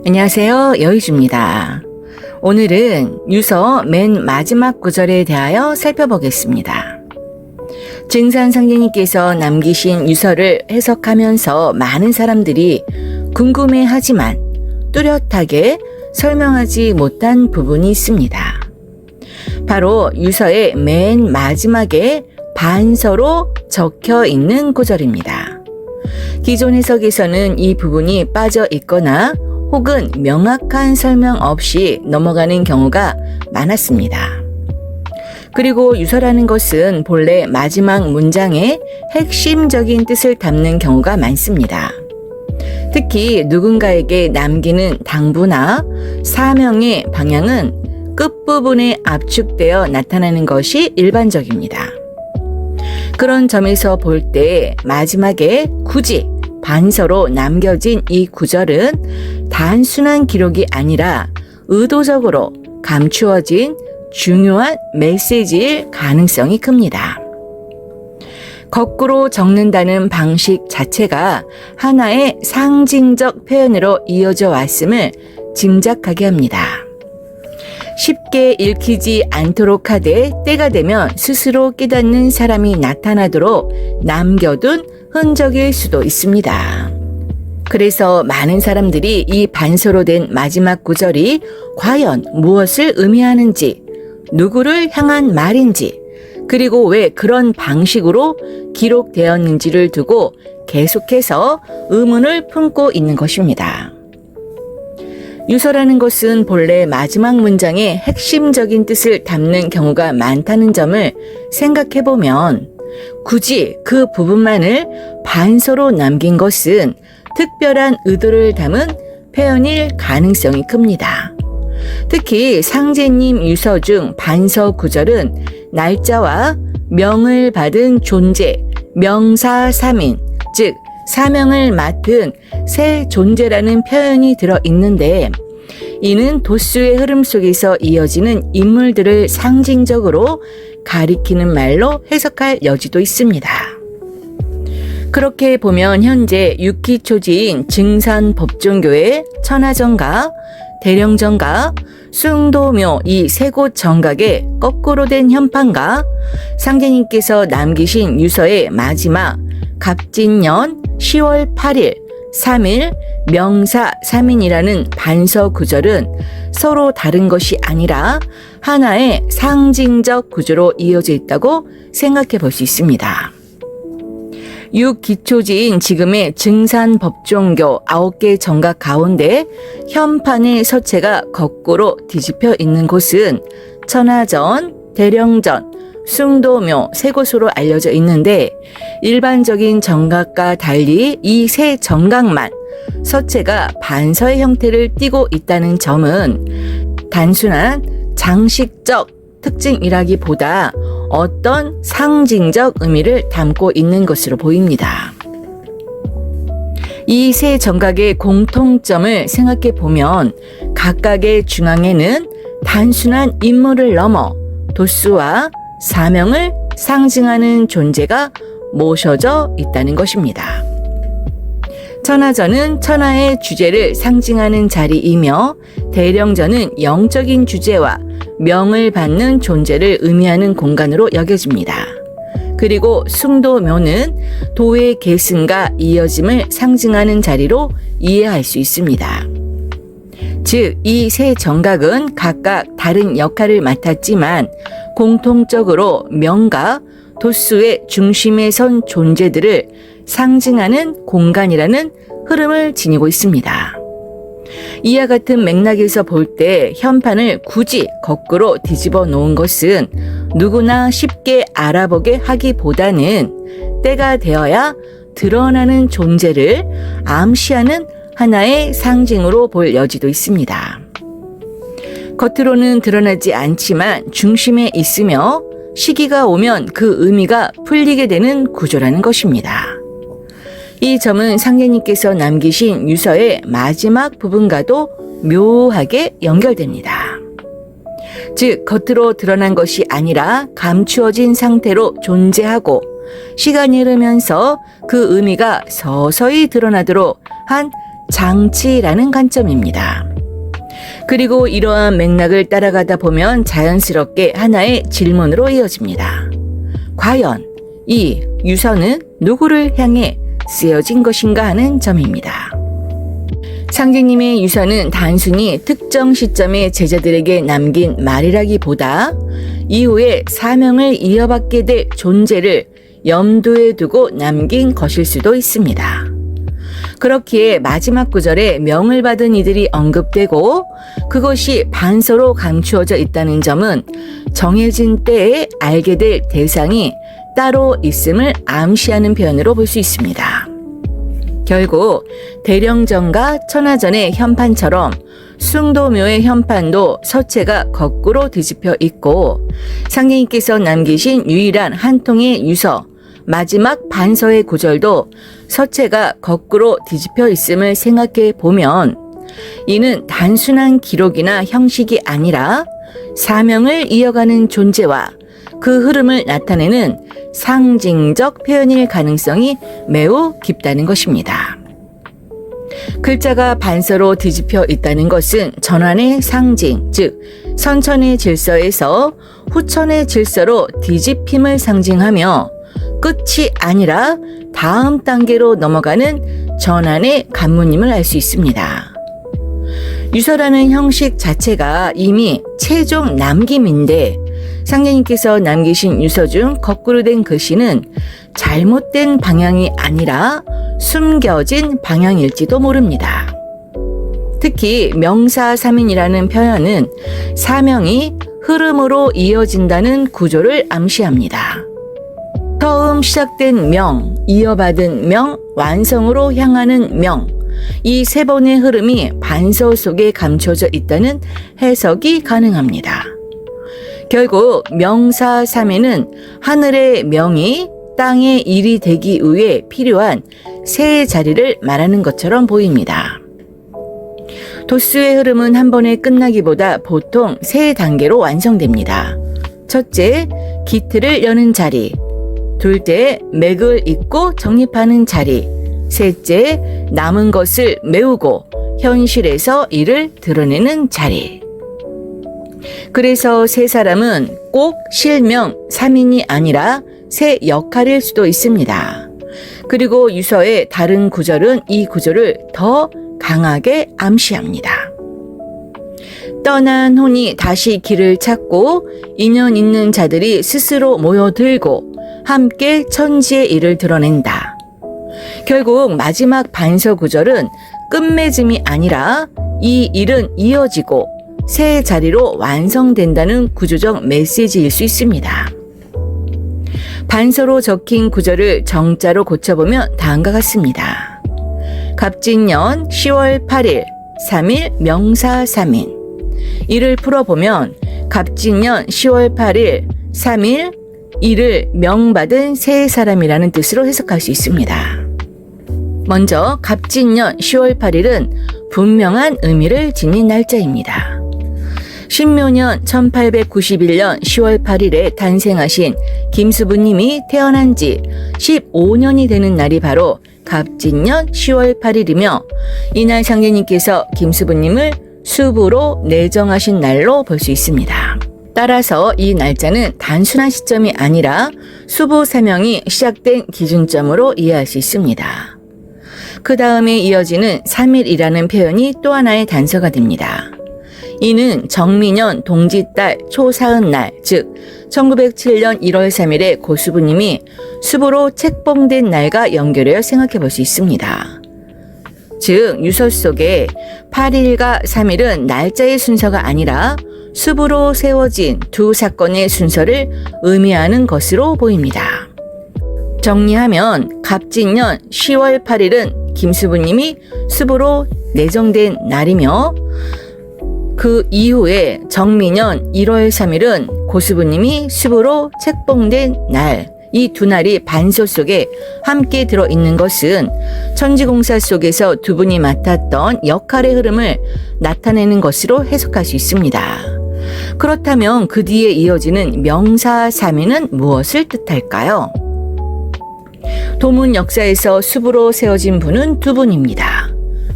안녕하세요. 여의주입니다. 오늘은 유서 맨 마지막 구절에 대하여 살펴보겠습니다. 증산상제님께서 남기신 유서를 해석하면서 많은 사람들이 궁금해하지만 뚜렷하게 설명하지 못한 부분이 있습니다. 바로 유서의 맨 마지막에 반서로 적혀 있는 구절입니다. 기존 해석에서는 이 부분이 빠져 있거나 혹은 명확한 설명 없이 넘어가는 경우가 많았습니다. 그리고 유서라는 것은 본래 마지막 문장에 핵심적인 뜻을 담는 경우가 많습니다. 특히 누군가에게 남기는 당부나 사명의 방향은 끝부분에 압축되어 나타나는 것이 일반적입니다. 그런 점에서 볼 때 마지막에 굳이 반서로 남겨진 이 구절은 단순한 기록이 아니라 의도적으로 감추어진 중요한 메시지일 가능성이 큽니다. 거꾸로 적는다는 방식 자체가 하나의 상징적 표현으로 이어져 왔음을 짐작하게 합니다. 쉽게 읽히지 않도록 하되 때가 되면 스스로 깨닫는 사람이 나타나도록 남겨둔 흔적일 수도 있습니다. 그래서 많은 사람들이 이 반서로 된 마지막 구절이 과연 무엇을 의미하는지, 누구를 향한 말인지, 그리고 왜 그런 방식으로 기록되었는지를 두고 계속해서 의문을 품고 있는 것입니다. 유서라는 것은 본래 마지막 문장의 핵심적인 뜻을 담는 경우가 많다는 점을 생각해보면 굳이 그 부분만을 반서로 남긴 것은 특별한 의도를 담은 표현일 가능성이 큽니다. 특히 상제님 유서 중 반서 구절은 날짜와 명을 받은 존재, 명사삼인, 즉 사명을 맡은 새 존재라는 표현이 들어있는데 이는 도수의 흐름 속에서 이어지는 인물들을 상징적으로 가리키는 말로 해석할 여지도 있습니다. 그렇게 보면 현재 6기초지인 증산법종교회 천하정가, 대령정가, 숭도묘 이 세 곳 정각의 거꾸로 된 현판과 상제님께서 남기신 유서의 마지막 갑진년 10월 8일 3일 명사 3인이라는 반서 구절은 서로 다른 것이 아니라 하나의 상징적 구조로 이어져 있다고 생각해 볼 수 있습니다. 6기초지인 지금의 증산법종교 9개 정각 가운데 현판의 서체가 거꾸로 뒤집혀 있는 곳은 천하전, 대령전, 숭도묘 세 곳으로 알려져 있는데 일반적인 정각과 달리 이 세 정각만 서체가 반서의 형태를 띠고 있다는 점은 단순한 장식적 특징이라기보다 어떤 상징적 의미를 담고 있는 것으로 보입니다. 이 세 정각의 공통점을 생각해 보면 각각의 중앙에는 단순한 인물을 넘어 도수와 사명을 상징하는 존재가 모셔져 있다는 것입니다. 천하전은 천하의 주제를 상징하는 자리이며 대령전은 영적인 주제와 명을 받는 존재를 의미하는 공간으로 여겨집니다. 그리고 숭도묘는 도의 계승과 이어짐을 상징하는 자리로 이해할 수 있습니다. 즉, 이 세 정각은 각각 다른 역할을 맡았지만 공통적으로 명과 도수의 중심에 선 존재들을 상징하는 공간이라는 흐름을 지니고 있습니다. 이와 같은 맥락에서 볼 때 현판을 굳이 거꾸로 뒤집어 놓은 것은 누구나 쉽게 알아보게 하기보다는 때가 되어야 드러나는 존재를 암시하는 하나의 상징으로 볼 여지도 있습니다. 겉으로는 드러나지 않지만 중심에 있으며 시기가 오면 그 의미가 풀리게 되는 구조라는 것입니다. 이 점은 상제님께서 남기신 유서의 마지막 부분과도 묘하게 연결됩니다. 즉, 겉으로 드러난 것이 아니라 감추어진 상태로 존재하고 시간이 흐르면서 그 의미가 서서히 드러나도록 한 장치라는 관점입니다. 그리고 이러한 맥락을 따라가다 보면 자연스럽게 하나의 질문으로 이어집니다. 과연 이 유서는 누구를 향해 쓰여진 것인가 하는 점입니다. 상제님의 유서는 단순히 특정 시점에 제자들에게 남긴 말이라기보다 이후에 사명을 이어받게 될 존재를 염두에 두고 남긴 것일 수도 있습니다. 그렇기에 마지막 구절에 명을 받은 이들이 언급되고 그것이 반서로 감추어져 있다는 점은 정해진 때에 알게 될 대상이 따로 있음을 암시하는 표현으로 볼 수 있습니다. 결국 대령전과 천하전의 현판처럼 숭도묘의 현판도 서체가 거꾸로 뒤집혀 있고 상제님께서 남기신 유일한 한 통의 유서 마지막 반서의 구절도 서체가 거꾸로 뒤집혀 있음을 생각해 보면 이는 단순한 기록이나 형식이 아니라 사명을 이어가는 존재와 그 흐름을 나타내는 상징적 표현일 가능성이 매우 깊다는 것입니다. 글자가 반서로 뒤집혀 있다는 것은 전환의 상징, 즉 선천의 질서에서 후천의 질서로 뒤집힘을 상징하며 끝이 아니라 다음 단계로 넘어가는 전환의 관문임을 알 수 있습니다. 유서라는 형식 자체가 이미 최종 남김인데 상제님께서 남기신 유서 중 거꾸로 된 글씨는 잘못된 방향이 아니라 숨겨진 방향일지도 모릅니다. 특히 명사삼인이라는 표현은 사명이 흐름으로 이어진다는 구조를 암시합니다. 처음 시작된 명, 이어받은 명, 완성으로 향하는 명, 이 세 번의 흐름이 반서 속에 감춰져 있다는 해석이 가능합니다. 결국 명사삼인은 하늘의 명이 땅의 일이 되기 위해 필요한 세 자리를 말하는 것처럼 보입니다. 도수의 흐름은 한 번에 끝나기보다 보통 세 단계로 완성됩니다. 첫째, 기틀을 여는 자리. 둘째, 맥을 잇고 정립하는 자리. 셋째, 남은 것을 메우고 현실에서 이를 드러내는 자리. 그래서 세 사람은 꼭 실명 3인이 아니라 세 역할일 수도 있습니다. 그리고 유서의 다른 구절은 이 구조를 더 강하게 암시합니다. 떠난 혼이 다시 길을 찾고 인연 있는 자들이 스스로 모여들고 함께 천지의 일을 드러낸다. 결국 마지막 반서 구절은 끝맺음이 아니라 이 일은 이어지고 새 자리로 완성된다는 구조적 메시지일 수 있습니다. 반서로 적힌 구절을 정자로 고쳐보면 다음과 같습니다. 갑진년 10월 8일 3일 명사 3인. 이를 풀어보면 갑진년 10월 8일 3일 이를 명받은 세 사람이라는 뜻으로 해석할 수 있습니다. 먼저 갑진년 10월 8일은 분명한 의미를 지닌 날짜입니다. 신묘년 1891년 10월 8일에 탄생하신 김수부님이 태어난 지 15년이 되는 날이 바로 갑진년 10월 8일이며 이날 상제님께서 김수부님을 수부로 내정하신 날로 볼 수 있습니다. 따라서 이 날짜는 단순한 시점이 아니라 수부 사명이 시작된 기준점으로 이해할 수 있습니다. 그 다음에 이어지는 3일이라는 표현이 또 하나의 단서가 됩니다. 이는 정민년 동짓달 초사흔날, 즉 1907년 1월 3일에 고수부님이 수부로 책봉된 날과 연결하여 생각해 볼 수 있습니다. 즉 유서 속에 8일과 3일은 날짜의 순서가 아니라 수부로 세워진 두 사건의 순서를 의미하는 것으로 보입니다. 정리하면 갑진년 10월 8일은 김수부님이 수부로 내정된 날이며 그 이후에 정민년 1월 3일은 고수부님이 수부로 책봉된 날, 이 두 날이 반서 속에 함께 들어있는 것은 천지공사 속에서 두 분이 맡았던 역할의 흐름을 나타내는 것으로 해석할 수 있습니다. 그렇다면 그 뒤에 이어지는 명사삼인은 무엇을 뜻할까요? 도문 역사에서 수부로 세워진 분은 두 분입니다.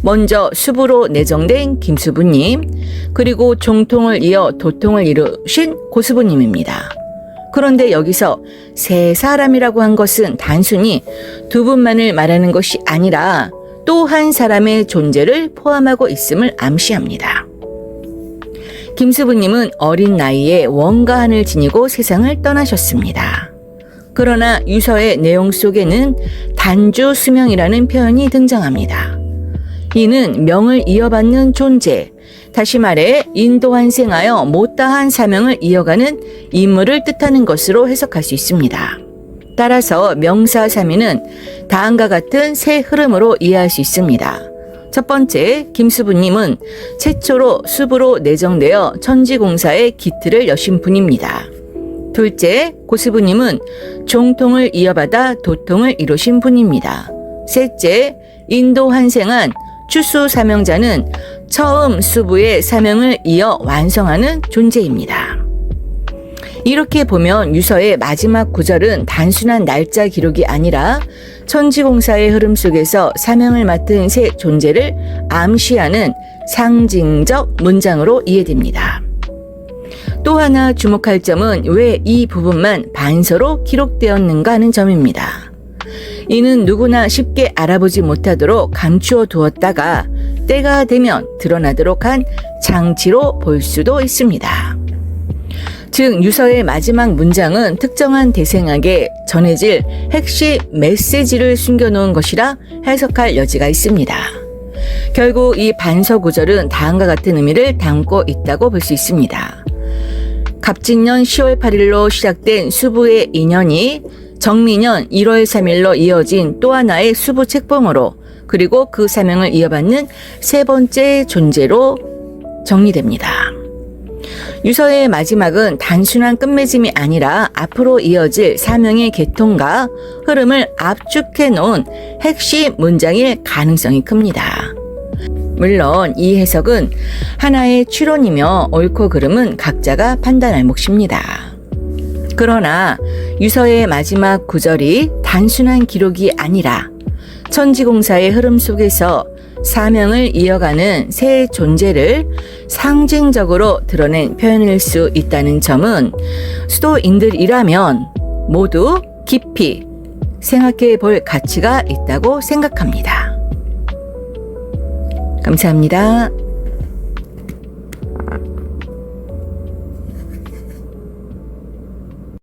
먼저 수부로 내정된 김수부님, 그리고 종통을 이어 도통을 이루신 고수부님입니다. 그런데 여기서 세 사람이라고 한 것은 단순히 두 분만을 말하는 것이 아니라 또 한 사람의 존재를 포함하고 있음을 암시합니다. 김수부님은 어린 나이에 원가한을 지니고 세상을 떠나셨습니다. 그러나 유서의 내용 속에는 단주수명이라는 표현이 등장합니다. 이는 명을 이어받는 존재, 다시 말해 인도환생하여 못다한 사명을 이어가는 인물을 뜻하는 것으로 해석할 수 있습니다. 따라서 명사삼인은 다음과 같은 세 흐름으로 이해할 수 있습니다. 첫 번째, 김수부님은 최초로 수부로 내정되어 천지공사의 기틀을 여신 분입니다. 둘째, 고수부님은 종통을 이어받아 도통을 이루신 분입니다. 셋째, 인도환생한 추수사명자는 처음 수부의 사명을 이어 완성하는 존재입니다. 이렇게 보면 유서의 마지막 구절은 단순한 날짜 기록이 아니라 천지공사의 흐름 속에서 사명을 맡은 새 존재를 암시하는 상징적 문장으로 이해됩니다. 또 하나 주목할 점은 왜 이 부분만 반서로 기록되었는가 하는 점입니다. 이는 누구나 쉽게 알아보지 못하도록 감추어 두었다가 때가 되면 드러나도록 한 장치로 볼 수도 있습니다. 즉 유서의 마지막 문장은 특정한 대생에게 전해질 핵심 메시지를 숨겨놓은 것이라 해석할 여지가 있습니다. 결국 이 반서 구절은 다음과 같은 의미를 담고 있다고 볼 수 있습니다. 갑진년 10월 8일로 시작된 수부의 인연이 정민년 1월 3일로 이어진 또 하나의 수부 책봉으로, 그리고 그 사명을 이어받는 세 번째 존재로 정리됩니다. 유서의 마지막은 단순한 끝맺음이 아니라 앞으로 이어질 사명의 계통과 흐름을 압축해 놓은 핵심 문장일 가능성이 큽니다. 물론 이 해석은 하나의 추론이며 옳고 그름은 각자가 판단할 몫입니다. 그러나 유서의 마지막 구절이 단순한 기록이 아니라 천지공사의 흐름 속에서 사명을 이어가는 새 존재를 상징적으로 드러낸 표현일 수 있다는 점은 수도인들이라면 모두 깊이 생각해 볼 가치가 있다고 생각합니다. 감사합니다.